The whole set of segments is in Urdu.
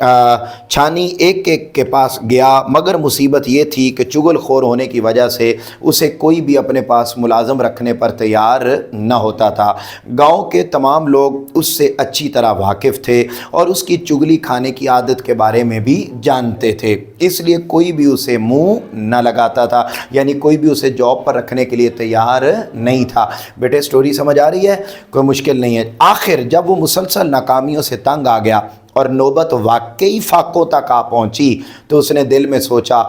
چھانی ایک ایک کے پاس گیا، مگر مصیبت یہ تھی کہ چغل خور ہونے کی وجہ سے اسے کوئی بھی اپنے پاس ملازم رکھنے پر تیار نہ ہوتا تھا۔ گاؤں کے تمام لوگ اس سے اچھی طرح واقف تھے اور اس کی چغلی کھانے کی عادت کے بارے میں بھی جانتے تھے، اس لیے کوئی بھی اسے منہ نہ لگاتا تھا، یعنی کوئی بھی اسے جاب پر رکھنے کے لیے تیار نہیں تھا۔ بیٹے سٹوری سمجھ آ رہی ہے؟ کوئی مشکل نہیں ہے۔ آخر جب وہ مسلسل ناکامیوں سے تنگ آ گیا اور نوبت واقعی فاقوں تک آ پہنچی تو اس نے دل میں سوچا،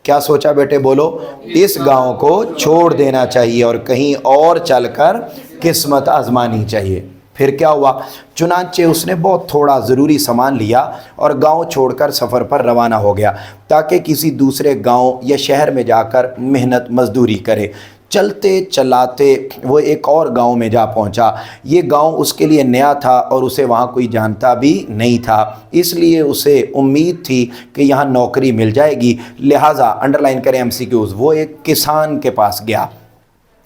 کیا سوچا بیٹے بولو؟ اس گاؤں کو چھوڑ دینا چاہیے اور کہیں اور چل کر قسمت آزمانی چاہیے۔ پھر کیا ہوا؟ چنانچہ اس نے بہت تھوڑا ضروری سامان لیا اور گاؤں چھوڑ کر سفر پر روانہ ہو گیا تاکہ کسی دوسرے گاؤں یا شہر میں جا کر محنت مزدوری کرے۔ چلتے چلاتے وہ ایک اور گاؤں میں جا پہنچا۔ یہ گاؤں اس کے لیے نیا تھا اور اسے وہاں کوئی جانتا بھی نہیں تھا، اس لیے اسے امید تھی کہ یہاں نوکری مل جائے گی، لہٰذا انڈرلائن کریں MCQs، وہ ایک کسان کے پاس گیا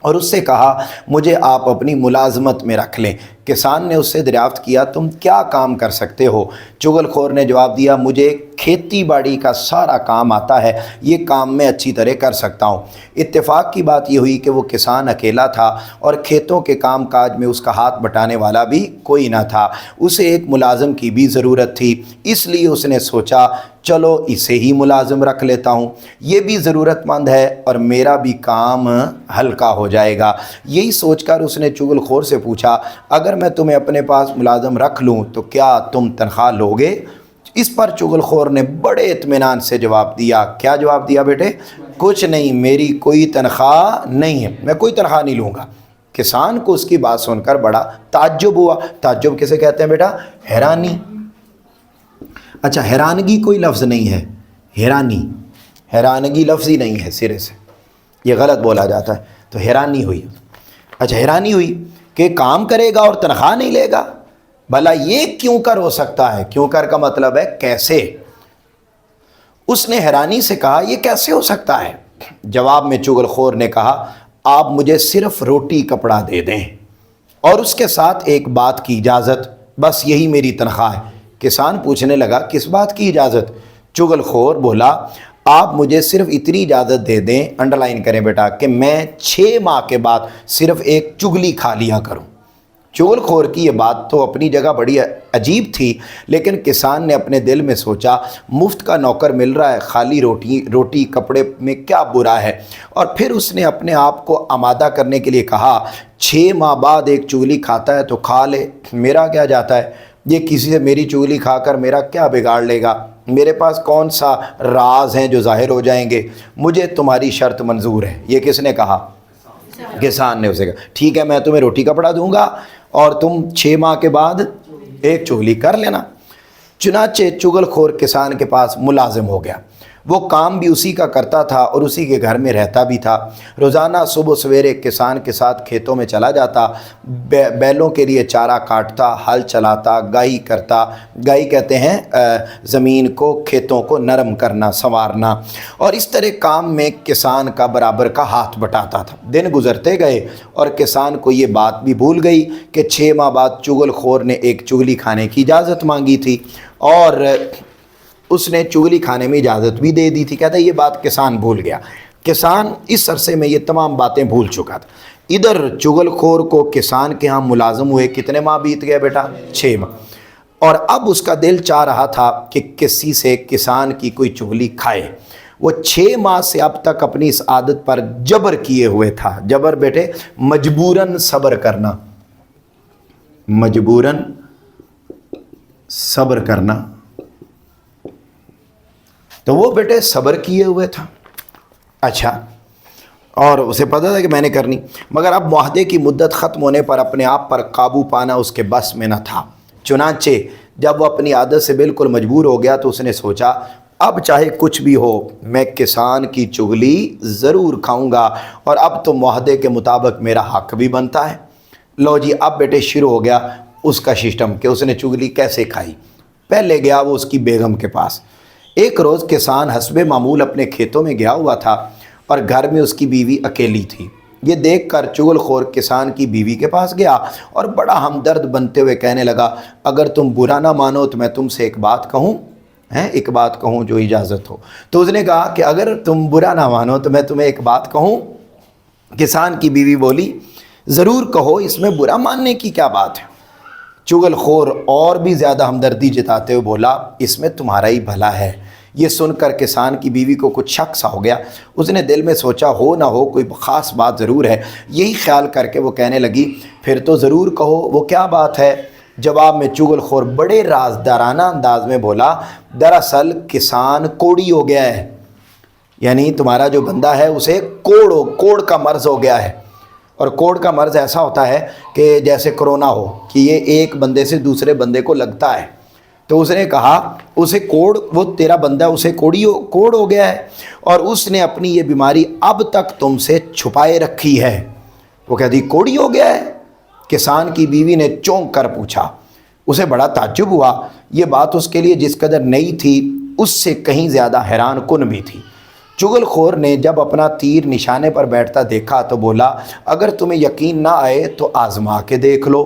اور اس سے کہا مجھے آپ اپنی ملازمت میں رکھ لیں۔ کسان نے اس سے دریافت کیا تم کیا کام کر سکتے ہو؟ چغل خور نے جواب دیا مجھے کھیتی باڑی کا سارا کام آتا ہے، یہ کام میں اچھی طرح کر سکتا ہوں۔ اتفاق کی بات یہ ہوئی کہ وہ کسان اکیلا تھا اور کھیتوں کے کام کاج میں اس کا ہاتھ بٹانے والا بھی کوئی نہ تھا۔ اسے ایک ملازم کی بھی ضرورت تھی، اس لیے اس نے سوچا چلو اسے ہی ملازم رکھ لیتا ہوں، یہ بھی ضرورت مند ہے اور میرا بھی کام ہلکا ہو جائے گا۔ یہی سوچ کر اس نے چغل خور سے پوچھا اگر میں تمہیں اپنے پاس ملازم رکھ لوں تو کیا تم تنخواہ لوگے؟ اس پر چغل خور نے بڑے اطمینان سے جواب دیا۔ کیا جواب دیا بیٹے؟ کچھ نہیں، میری کوئی تنخواہ نہیں ہے، میں کوئی تنخواہ نہیں لوں گا۔ کسان کو اس کی بات سن کر بڑا تعجب ہوا۔ تعجب کسے کہتے ہیں بیٹا؟ حیرانی۔ اچھا حیرانگی کوئی لفظ نہیں ہے، حیرانگی لفظ ہی نہیں ہے سرے سے، یہ غلط بولا جاتا ہے، تو حیرانی ہوئی۔ اچھا حیرانی ہوئی کہ کام کرے گا اور تنخواہ نہیں لے گا، بھلا یہ کیوں کر ہو سکتا ہے؟ کیوں کر کا مطلب ہے کیسے۔ اس نے حیرانی سے کہا یہ کیسے ہو سکتا ہے؟ جواب میں چغل خور نے کہا آپ مجھے صرف روٹی کپڑا دے دیں اور اس کے ساتھ ایک بات کی اجازت، بس یہی میری تنخواہ ہے۔ کسان پوچھنے لگا کس بات کی اجازت؟ چغل خور بولا آپ مجھے صرف اتنی اجازت دے دیں، انڈرلائن کریں بیٹا، کہ میں 6 ماہ کے بعد صرف ایک چغلی کھا لیا کروں۔ چغل خور کی یہ بات تو اپنی جگہ بڑی عجیب تھی، لیکن کسان نے اپنے دل میں سوچا مفت کا نوکر مل رہا ہے، خالی روٹی کپڑے میں کیا برا ہے؟ اور پھر اس نے اپنے آپ کو آمادہ کرنے کے لیے کہا 6 ماہ بعد ایک چغلی کھاتا ہے تو کھا لے، میرا کیا جاتا ہے؟ یہ کسی سے میری چغلی کھا کر میرا کیا بگاڑ لے گا؟ میرے پاس کون سا راز ہیں جو ظاہر ہو جائیں گے؟ مجھے تمہاری شرط منظور ہے۔ یہ کس نے کہا؟ کسان نے اسے کہا ٹھیک ہے میں تمہیں روٹی کپڑا دوں گا اور تم 6 ماہ کے بعد ایک چغلی کر لینا۔ چنانچہ چغل خور کسان کے پاس ملازم ہو گیا۔ وہ کام بھی اسی کا کرتا تھا اور اسی کے گھر میں رہتا بھی تھا۔ روزانہ صبح سویرے کسان کے ساتھ کھیتوں میں چلا جاتا، بیلوں کے لیے چارہ کاٹتا، ہل چلاتا، گائی کرتا، گائی کہتے ہیں زمین کو، کھیتوں کو نرم کرنا، سنوارنا، اور اس طرح کام میں کسان کا برابر کا ہاتھ بٹاتا تھا۔ دن گزرتے گئے اور کسان کو یہ بات بھی بھول گئی کہ 6 ماہ بعد چغل خور نے ایک چغلی کھانے کی اجازت مانگی تھی اور اس نے چغلی کھانے میں اجازت بھی دے دی تھی۔ کہتا ہے یہ بات کسان بھول گیا۔ کسان اس عرصے میں یہ تمام باتیں بھول چکا تھا۔ ادھر چغل خور کو کسان کے ہاں ملازم ہوئے کتنے ماہ بیت گئے بیٹا؟ 6 ماہ۔ اور اب اس کا دل چاہ رہا تھا کہ کسی سے کسان کی کوئی چغلی کھائے۔ وہ 6 ماہ سے اب تک اپنی اس عادت پر جبر کیے ہوئے تھا۔ جبر بیٹے مجبوراً صبر کرنا، مجبوراً صبر کرنا، تو وہ بیٹے صبر کیے ہوئے تھا۔ اچھا، اور اسے پتہ تھا کہ میں نے کرنی، مگر اب معاہدے کی مدت ختم ہونے پر اپنے آپ پر قابو پانا اس کے بس میں نہ تھا۔ چنانچہ جب وہ اپنی عادت سے بالکل مجبور ہو گیا تو اس نے سوچا اب چاہے کچھ بھی ہو میں کسان کی چغلی ضرور کھاؤں گا، اور اب تو معاہدے کے مطابق میرا حق بھی بنتا ہے۔ لو جی، اب بیٹے شروع ہو گیا اس کا سسٹم کہ اس نے چغلی کیسے کھائی۔ پہلے گیا وہ اس کی بیگم کے پاس۔ ایک روز کسان حسب معمول اپنے کھیتوں میں گیا ہوا تھا اور گھر میں اس کی بیوی اکیلی تھی۔ یہ دیکھ کر چغل خور کسان کی بیوی کے پاس گیا اور بڑا ہمدرد بنتے ہوئے کہنے لگا اگر تم برا نہ مانو تو میں تم سے ایک بات کہوں؟ ہیں ایک بات کہوں جو اجازت ہو. تو اس نے کہا کہ اگر تم برا نہ مانو تو میں تمہیں ایک بات کہوں. کسان کی بیوی بولی ضرور کہو، اس میں برا ماننے کی کیا بات ہے. چغل خور اور بھی زیادہ ہمدردی جتاتے ہوئے بولا اس میں تمہارا ہی بھلا ہے. یہ سن کر کسان کی بیوی کو کچھ شک سا ہو گیا. اس نے دل میں سوچا ہو نہ ہو کوئی خاص بات ضرور ہے. یہی خیال کر کے وہ کہنے لگی پھر تو ضرور کہو وہ کیا بات ہے. جواب میں چغل خور بڑے رازدارانہ انداز میں بولا دراصل کسان کوڑی ہو گیا ہے، یعنی تمہارا جو بندہ ہے اسے کوڑ کا مرض ہو گیا ہے. اور کوڑ کا مرض ایسا ہوتا ہے کہ جیسے کرونا ہو کہ یہ ایک بندے سے دوسرے بندے کو لگتا ہے. تو اس نے کہا اسے وہ تیرا بندہ اسے کوڑ ہو گیا ہے اور اس نے اپنی یہ بیماری اب تک تم سے چھپائے رکھی ہے. وہ کہتی کوڑی ہو گیا ہے. کسان کی بیوی نے چونک کر پوچھا. اسے بڑا تعجب ہوا. یہ بات اس کے لیے جس قدر نئی تھی اس سے کہیں زیادہ حیران کن بھی تھی. چغل خور نے جب اپنا تیر نشانے پر بیٹھتا دیکھا تو بولا اگر تمہیں یقین نہ آئے تو آزما کے دیکھ لو.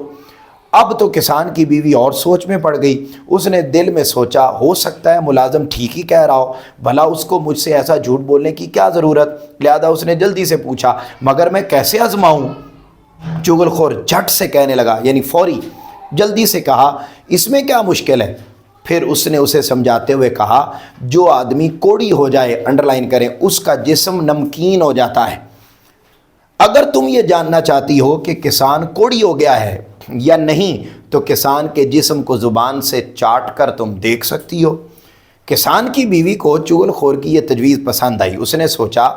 اب تو کسان کی بیوی اور سوچ میں پڑ گئی. اس نے دل میں سوچا ہو سکتا ہے ملازم ٹھیک ہی کہہ رہا ہو، بھلا اس کو مجھ سے ایسا جھوٹ بولنے کی کیا ضرورت. لہذا اس نے جلدی سے پوچھا مگر میں کیسے آزماؤں. چغل خور جھٹ سے کہنے لگا، یعنی فوری جلدی سے کہا اس میں کیا مشکل ہے. پھر اس نے اسے سمجھاتے ہوئے کہا جو آدمی کوڑی ہو جائے، انڈرلائن کریں، اس کا جسم نمکین ہو جاتا ہے. اگر تم یہ جاننا چاہتی ہو کہ کسان کوڑی ہو گیا ہے یا نہیں تو کسان کے جسم کو زبان سے چاٹ کر تم دیکھ سکتی ہو. کسان کی بیوی کو چغل خور کی یہ تجویز پسند آئی. اس نے سوچا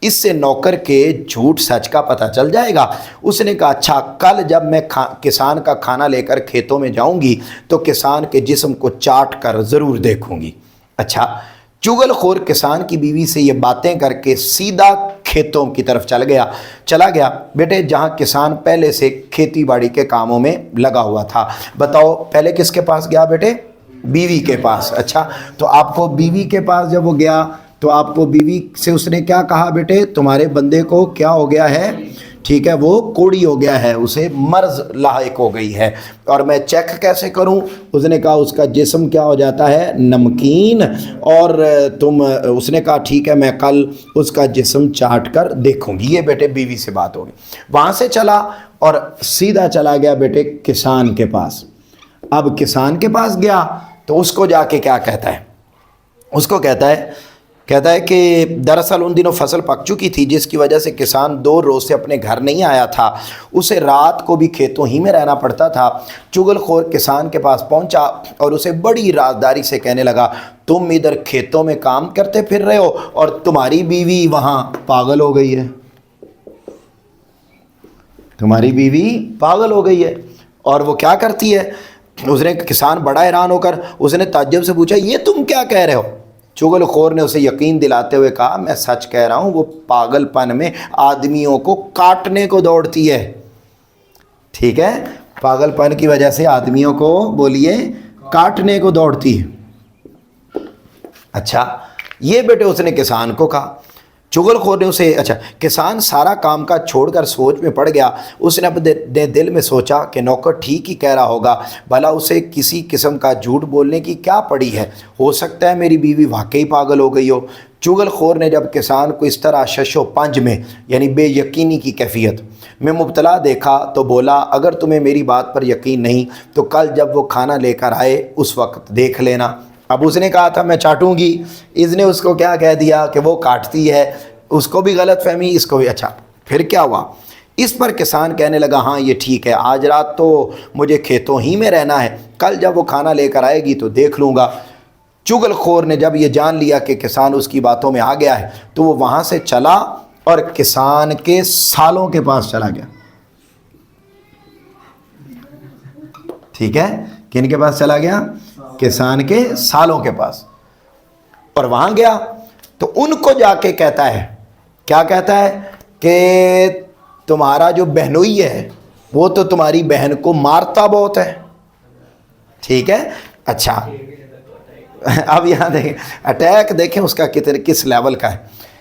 اس سے نوکر کے جھوٹ سچ کا پتہ چل جائے گا. اس نے کہا اچھا کل جب میں کسان کا کھانا لے کر کھیتوں میں جاؤں گی تو کسان کے جسم کو چاٹ کر ضرور دیکھوں گی. اچھا چغل خور کسان کی بیوی سے یہ باتیں کر کے سیدھا کھیتوں کی طرف چلا گیا بیٹے جہاں کسان پہلے سے کھیتی باڑی کے کاموں میں لگا ہوا تھا. بتاؤ پہلے کس کے پاس گیا بیٹے؟ بیوی کے پاس. اچھا تو آپ کو بیوی کے پاس جب وہ گیا تو آپ کو بیوی سے اس نے کیا کہا بیٹے تمہارے بندے کو کیا ہو گیا ہے؟ ٹھیک ہے وہ کوڑی ہو گیا ہے، اسے مرض لاحق ہو گئی ہے اور میں چیک کیسے کروں؟ اس نے کہا اس کا جسم کیا ہو جاتا ہے؟ نمکین. اور اس نے کہا ٹھیک ہے میں کل اس کا جسم چاٹ کر دیکھوں گی. یہ بیٹے بیوی سے بات ہوگی. وہاں سے چلا اور سیدھا چلا گیا بیٹے کسان کے پاس. اب کسان کے پاس گیا تو اس کو جا کے کیا کہتا ہے؟ اس کو کہتا ہے کہ دراصل ان دنوں فصل پک چکی تھی جس کی وجہ سے کسان 2 روز سے اپنے گھر نہیں آیا تھا. اسے رات کو بھی کھیتوں ہی میں رہنا پڑتا تھا. چغل خور کسان کے پاس پہنچا اور اسے بڑی رازداری سے کہنے لگا تم ادھر کھیتوں میں کام کرتے پھر رہے ہو اور تمہاری بیوی وہاں پاگل ہو گئی ہے. تمہاری بیوی پاگل ہو گئی ہے اور وہ کیا کرتی ہے؟ اس نے کسان بڑا حیران ہو کر اس نے تعجب سے پوچھا یہ تم کیا کہہ رہے ہو؟ چغل خور نے اسے یقین دلاتے ہوئے کہا میں سچ کہہ رہا ہوں، وہ پاگل پن میں آدمیوں کو کاٹنے کو دوڑتی ہے. ٹھیک ہے پاگل پن کی وجہ سے آدمیوں کو بولیے کاٹنے کو دوڑتی ہے. اچھا یہ بیٹے اس نے کسان کو کہا. چغل خور نے اسے کسان سارا کام کا چھوڑ کر سوچ میں پڑ گیا. اس نے اپنے دل میں سوچا کہ نوکر ٹھیک ہی کہہ رہا ہوگا، بھلا اسے کسی قسم کا جھوٹ بولنے کی کیا پڑی ہے، ہو سکتا ہے میری بیوی واقعی پاگل ہو گئی ہو. چغل خور نے جب کسان کو اس طرح شش و پنج میں یعنی بے یقینی کی کیفیت میں مبتلا دیکھا تو بولا اگر تمہیں میری بات پر یقین نہیں تو کل جب وہ کھانا لے کر آئے اس وقت دیکھ لینا. اب اس نے کہا تھا میں چاٹوں گی، اس نے اس کو کیا کہہ دیا کہ وہ کاٹتی ہے. اس کو بھی غلط فہمی، اس کو بھی. اچھا پھر کیا ہوا؟ اس پر کسان کہنے لگا ہاں یہ ٹھیک ہے آج رات تو مجھے کھیتوں ہی میں رہنا ہے، کل جب وہ کھانا لے کر آئے گی تو دیکھ لوں گا. چغل خور نے جب یہ جان لیا کہ کسان اس کی باتوں میں آ گیا ہے تو وہ وہاں سے چلا اور کسان کے سالوں کے پاس چلا گیا. ٹھیک ہے کن کے پاس چلا گیا؟ کسان کے سالوں کے پاس. اور وہاں گیا تو ان کو جا کے کہتا ہے، کیا کہتا ہے کہ تمہارا جو بہنوئی ہے وہ تو تمہاری بہن کو مارتا بہت ہے. ٹھیک ہے اچھا اب یہاں دیکھیں اٹیک دیکھیں اس کا کس لیول کا ہے.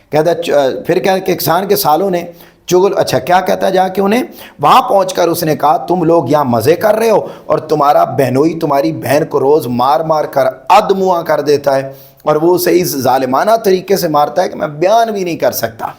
کہتا ہے پھر کیا کہ کسان کے سالوں نے اچھا کیا کہتا ہے جا کے انہیں؟ وہاں پہنچ کر اس نے کہا تم لوگ یہاں مزے کر رہے ہو اور تمہارا بہنوئی تمہاری بہن کو روز مار مار کر ادموا کر دیتا ہے، اور وہ اسے اس ظالمانہ طریقے سے مارتا ہے کہ میں بیان بھی نہیں کر سکتا۔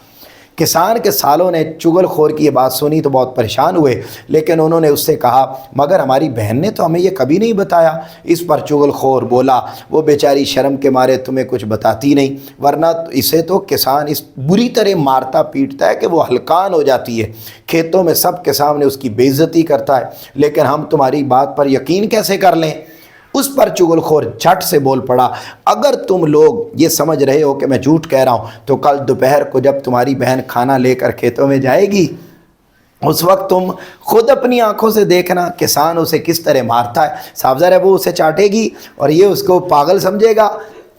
کسان کے سالوں نے چغل خور کی یہ بات سنی تو بہت پریشان ہوئے، لیکن انہوں نے اس سے کہا مگر ہماری بہن نے تو ہمیں یہ کبھی نہیں بتایا۔ اس پر چغل خور بولا وہ بیچاری شرم کے مارے تمہیں کچھ بتاتی نہیں، ورنہ اسے تو کسان اس بری طرح مارتا پیٹتا ہے کہ وہ ہلکان ہو جاتی ہے، کھیتوں میں سب کے سامنے اس کی بے عزتی کرتا ہے، لیکن ہم تمہاری بات پر یقین کیسے کر لیں؟ اس پر چغل خور جھٹ سے بول پڑا اگر تم لوگ یہ سمجھ رہے ہو کہ میں جھوٹ کہہ رہا ہوں تو کل دوپہر کو جب تمہاری بہن کھانا لے کر کھیتوں میں جائے گی اس وقت تم خود اپنی آنکھوں سے دیکھنا کسان اسے کس طرح مارتا ہے۔ صاف ظاہر ہے وہ اسے چاٹے گی اور یہ اس کو پاگل سمجھے گا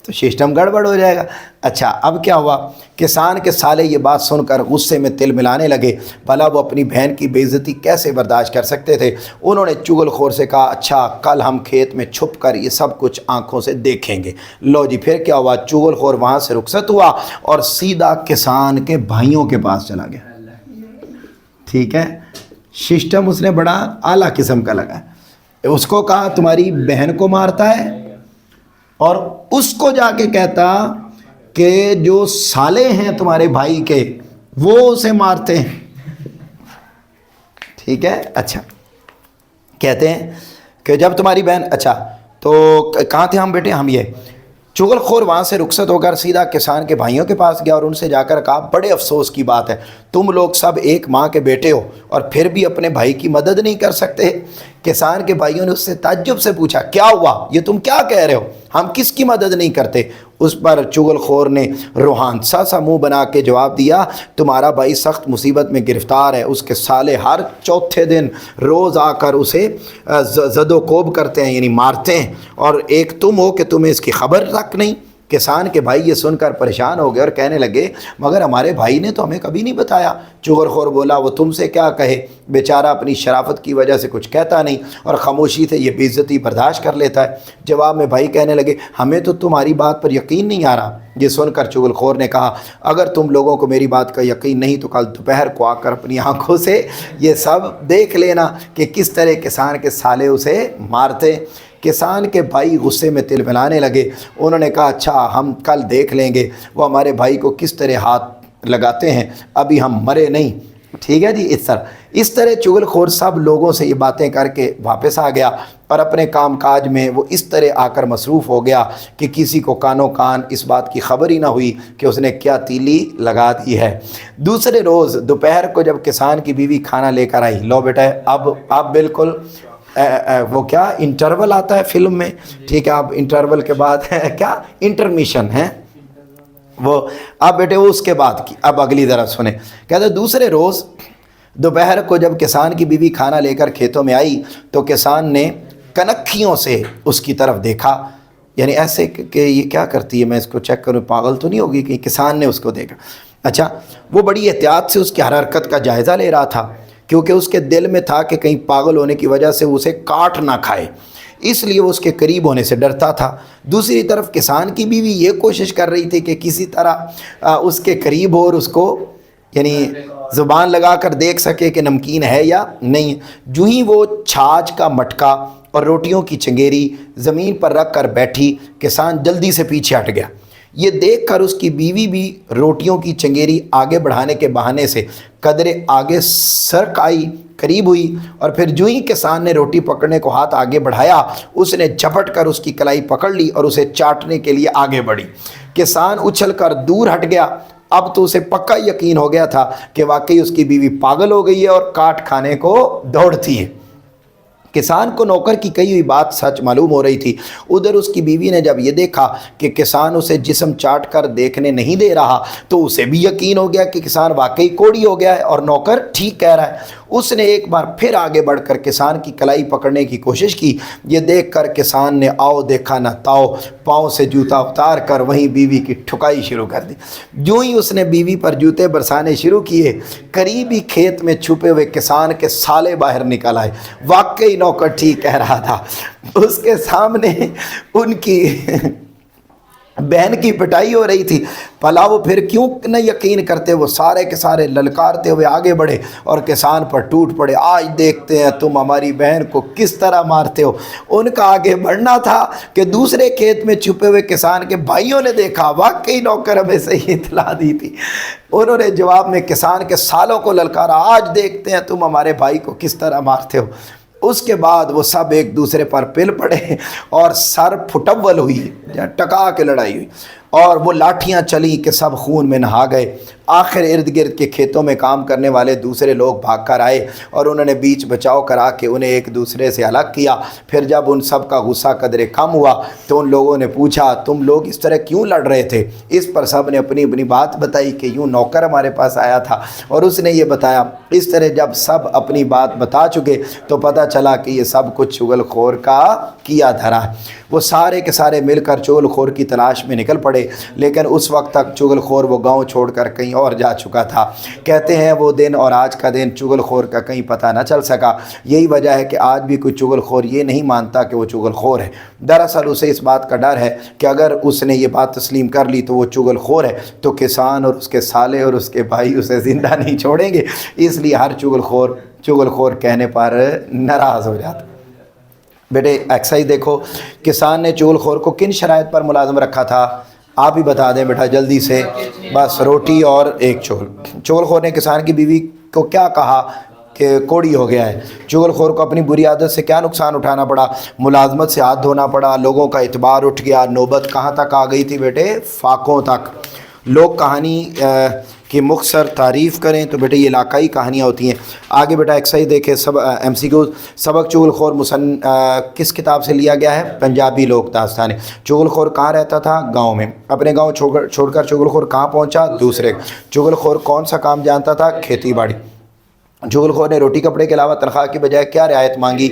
تو سسٹم گڑبڑ ہو جائے گا۔ اچھا اب کیا ہوا؟ کسان کے سالے یہ بات سن کر غصے میں تل ملانے لگے، بھلا وہ اپنی بہن کی بے عزتی کیسے برداشت کر سکتے تھے۔ انہوں نے چغل خور سے کہا اچھا کل ہم کھیت میں چھپ کر یہ سب کچھ آنکھوں سے دیکھیں گے۔ لو جی پھر کیا ہوا؟ چغل خور وہاں سے رخصت ہوا اور سیدھا کسان کے بھائیوں کے پاس چلا گیا۔ ٹھیک ہے، سسٹم اس نے بڑا اعلیٰ قسم کا لگا۔ اس کو کہا تمہاری بہن کو مارتا ہے اور اس کو جا کے کہتا کہ جو سالے ہیں تمہارے بھائی کے وہ اسے مارتے ہیں۔ ٹھیک ہے، اچھا کہتے ہیں کہ جب تمہاری بہن، اچھا تو کہاں تھے ہم بیٹے؟ ہم یہ چغل خور وہاں سے رخصت ہو کر سیدھا کسان کے بھائیوں کے پاس گیا اور ان سے جا کر کہا بڑے افسوس کی بات ہے تم لوگ سب ایک ماں کے بیٹے ہو اور پھر بھی اپنے بھائی کی مدد نہیں کر سکتے۔ کسان کے بھائیوں نے اس سے تعجب سے پوچھا کیا ہوا؟ یہ تم کیا کہہ رہے ہو؟ ہم کس کی مدد نہیں کرتے؟ اس پر چغل خور نے روحانسا سا منہ بنا کے جواب دیا تمہارا بھائی سخت مصیبت میں گرفتار ہے، اس کے سالے ہر چوتھے دن روز آ کر اسے زد و کوب کرتے ہیں یعنی مارتے ہیں، اور ایک تم ہو کہ تمہیں اس کی خبر تک نہیں۔ کسان کے بھائی یہ سن کر پریشان ہو گئے اور کہنے لگے مگر ہمارے بھائی نے تو ہمیں کبھی نہیں بتایا۔ چغل خور بولا وہ تم سے کیا کہے، بیچارہ اپنی شرافت کی وجہ سے کچھ کہتا نہیں اور خاموشی سے یہ بے عزتی برداشت کر لیتا ہے۔ جواب میں بھائی کہنے لگے ہمیں تو تمہاری بات پر یقین نہیں آ رہا۔ یہ سن کر چغل خور نے کہا اگر تم لوگوں کو میری بات کا یقین نہیں تو کل دوپہر کو آ کر اپنی آنکھوں سے یہ سب دیکھ لینا کہ کس طرح کسان کے سالے اسے مارتے۔ کسان کے بھائی غصے میں تل ملانے لگے۔ انہوں نے کہا اچھا ہم کل دیکھ لیں گے وہ ہمارے بھائی کو کس طرح ہاتھ لگاتے ہیں، ابھی ہم مرے نہیں۔ ٹھیک ہے جی، اس طرح چغل خور سب لوگوں سے یہ باتیں کر کے واپس آ گیا اور اپنے کام کاج میں وہ اس طرح آ کر مصروف ہو گیا کہ کسی کو کانوں کان اس بات کی خبر ہی نہ ہوئی کہ اس نے کیا تیلی لگا دی ہے۔ دوسرے روز دوپہر کو جب کسان کی بیوی کھانا لے کر آئی، لو بیٹا اب بالکل وہ کیا انٹرول آتا ہے فلم میں، ٹھیک ہے، اب انٹرول کے بعد کیا انٹرمیشن ہے وہ، اب بیٹے وہ اس کے بعد کی اب اگلی ذرا سنیں۔ کہتے دوسرے روز دوپہر کو جب کسان کی بیوی کھانا لے کر کھیتوں میں آئی تو کسان نے کنکھیوں سے اس کی طرف دیکھا، یعنی ایسے کہ یہ کیا کرتی ہے میں اس کو چیک کروں پاگل تو نہیں ہوگی، کہ کسان نے اس کو دیکھا۔ اچھا وہ بڑی احتیاط سے اس کی ہر حرکت کا جائزہ لے رہا تھا کیونکہ اس کے دل میں تھا کہ کہیں پاگل ہونے کی وجہ سے اسے کاٹ نہ کھائے، اس لیے وہ اس کے قریب ہونے سے ڈرتا تھا۔ دوسری طرف کسان کی بیوی یہ کوشش کر رہی تھی کہ کسی طرح اس کے قریب ہو اور اس کو یعنی زبان لگا کر دیکھ سکے کہ نمکین ہے یا نہیں۔ جو ہی وہ چھاچھ کا مٹکا اور روٹیوں کی چنگیری زمین پر رکھ کر بیٹھی کسان جلدی سے پیچھے ہٹ گیا۔ یہ دیکھ کر اس کی بیوی بھی روٹیوں کی چنگیری آگے بڑھانے کے بہانے سے قدرے آگے سرک آئی، قریب ہوئی، اور پھر جو ہی کسان نے روٹی پکڑنے کو ہاتھ آگے بڑھایا اس نے جھپٹ کر اس کی کلائی پکڑ لی اور اسے چاٹنے کے لیے آگے بڑھی۔ کسان اچھل کر دور ہٹ گیا۔ اب تو اسے پکا یقین ہو گیا تھا کہ واقعی اس کی بیوی پاگل ہو گئی ہے اور کاٹ کھانے کو دوڑتی ہے۔ کسان کو نوکر کی کہی ہوئی بات سچ معلوم ہو رہی تھی۔ ادھر اس کی بیوی نے جب یہ دیکھا کہ کسان اسے جسم چاٹ کر دیکھنے نہیں دے رہا تو اسے بھی یقین ہو گیا کہ کسان واقعی کوڑی ہو گیا ہے اور نوکر ٹھیک کہہ رہا ہے۔ اس نے ایک بار پھر آگے بڑھ کر کسان کی کلائی پکڑنے کی کوشش کی۔ یہ دیکھ کر کسان نے آؤ دیکھا نہ تاؤ، پاؤں سے جوتا اتار کر وہیں بیوی کی ٹھکائی شروع کر دی۔ جو ہی اس نے بیوی پر جوتے برسانے شروع کیے قریبی کھیت میں چھپے ہوئے کسان کے سالے باہر نکل آئے۔ واقعی نوکر ٹھیک کہہ رہا تھا، اس کے سامنے ان کی بہن کی پٹائی ہو رہی تھی، بھلا وہ پھر کیوں نہ یقین کرتے، وہ سارے کے سارے للکارتے ہوئے آگے بڑھے اور کسان پر ٹوٹ پڑے، آج دیکھتے ہیں تم ہماری بہن کو کس طرح مارتے ہو۔ ان کا آگے بڑھنا تھا کہ دوسرے کھیت میں چھپے ہوئے کسان کے بھائیوں نے دیکھا، واقعی نوکر ہمیں صحیح اطلاع دی تھی، انہوں نے جواب میں کسان کے سالوں کو للکارا، آج دیکھتے ہیں تم ہمارے بھائی کو کس طرح مارتے ہو۔ اس کے بعد وہ سب ایک دوسرے پر پل پڑے اور سر پھٹول ہوئی، ٹکا کے لڑائی ہوئی، اور وہ لاٹھیاں چلی کہ سب خون میں نہا گئے۔ آخر ارد گرد کے کھیتوں میں کام کرنے والے دوسرے لوگ بھاگ کر آئے اور انہوں نے بیچ بچاؤ کرا کے انہیں ایک دوسرے سے الگ کیا۔ پھر جب ان سب کا غصہ قدرے کم ہوا تو ان لوگوں نے پوچھا تم لوگ اس طرح کیوں لڑ رہے تھے؟ اس پر سب نے اپنی اپنی بات بتائی کہ یوں نوکر ہمارے پاس آیا تھا اور اس نے یہ بتایا۔ اس طرح جب سب اپنی بات بتا چکے تو پتہ چلا کہ یہ سب کچھ چغل خور کا کیا دھرا ہے۔ وہ سارے کے سارے مل کر چغل خور کی تلاش میں نکل پڑے، لیکن اس وقت تک چغل خور وہ گاؤں چھوڑ کر کہیں اور جا چکا تھا۔ کہتے ہیں وہ دن اور آج کا دن چغل خور کا کہیں پتہ نہ چل سکا۔ یہی وجہ ہے کہ آج بھی کوئی چغل خور یہ نہیں مانتا کہ وہ چغل خور ہے۔ دراصل اسے اس بات کا ڈر ہے کہ اگر اس نے یہ بات تسلیم کر لی تو وہ چغل خور ہے تو کسان اور اس کے سالے اور اس کے بھائی اسے زندہ نہیں چھوڑیں گے، اس لیے ہر چغل خور کہنے پر ناراض ہو جاتا۔ بیٹے ایکسرسائز دیکھو، کسان نے چغل خور کو کن شرائط پر ملازم رکھا تھا؟ آپ ہی بتا دیں بیٹا جلدی سے، بس روٹی اور ایک چول۔ چغل خور نے کسان کی بیوی کو کیا کہا کہ کوڑی ہو گیا ہے؟ چغل خور کو اپنی بری عادت سے کیا نقصان اٹھانا پڑا؟ ملازمت سے ہاتھ دھونا پڑا، لوگوں کا اعتبار اٹھ گیا، نوبت کہاں تک آ گئی تھی بیٹے؟ فاقوں تک۔ لوگ کہانی کی مختصر تعریف کریں تو بیٹے یہ علاقائی کہانیاں ہوتی ہیں۔ آگے بیٹا ایکسرسائز دیکھیں، ایم سی کیو سبق چغل خور کس کتاب سے لیا گیا ہے؟ پنجابی لوک داستان۔ چغل خور کہاں رہتا تھا؟ گاؤں میں۔ اپنے گاؤں چھوڑ کر چغل خور کہاں پہنچا؟ دوسرے۔ چغل خور کون سا کام جانتا تھا؟ کھیتی باڑی۔ چغل خور نے روٹی کپڑے کے علاوہ تنخواہ کی بجائے کیا رعایت مانگی؟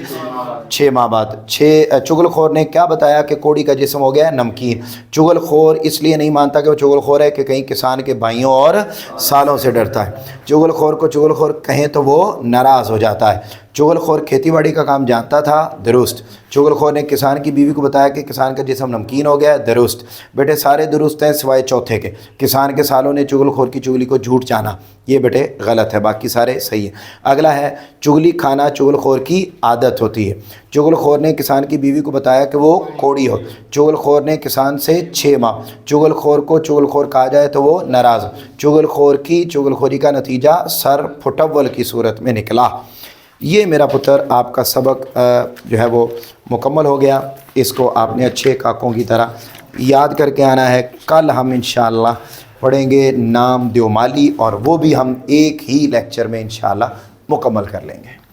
6 ماہ بعد۔ چغل خور نے کیا بتایا کہ کوڑی کا جسم ہو گیا ہے نمکین؟ چغل خور اس لیے نہیں مانتا کہ وہ چغل خور ہے کہ کہیں کسان کے بھائیوں اور سالوں سے ڈرتا ہے۔ چغل خور کو چغل خور کہیں تو وہ ناراض ہو جاتا ہے۔ چغل خور کھیتی باڑی کا کام جانتا تھا، درست۔ چغل خور نے کسان کی بیوی کو بتایا کہ کسان کا جسم نمکین ہو گیا ہے، درست۔ بیٹے سارے درست ہیں سوائے چوتھے کے، کسان کے سالوں نے چغل خور کی چغلی کو جھوٹ جانا، یہ بیٹے غلط ہے، باقی سارے صحیح ہیں۔ اگلا ہے چغلی کھانا چغل خور کی عادت ہوتی ہے۔ چغل خور نے کسان کی بیوی کو بتایا کہ وہ کوڑی ہو۔ چغل خور نے کسان سے 6 ماہ۔ چغل خور کو چغل خور کہا جائے تو وہ ناراض۔ چغل خور کی چغل خوری کا نتیجہ سر پھٹول کی صورت میں نکلا۔ یہ میرا پتر آپ کا سبق جو ہے وہ مکمل ہو گیا۔ اس کو آپ نے اچھے کاکوں کی طرح یاد کر کے آنا ہے۔ کل ہم انشاءاللہ پڑھیں گے نام دیومالی، اور وہ بھی ہم ایک ہی لیکچر میں انشاءاللہ مکمل کر لیں گے۔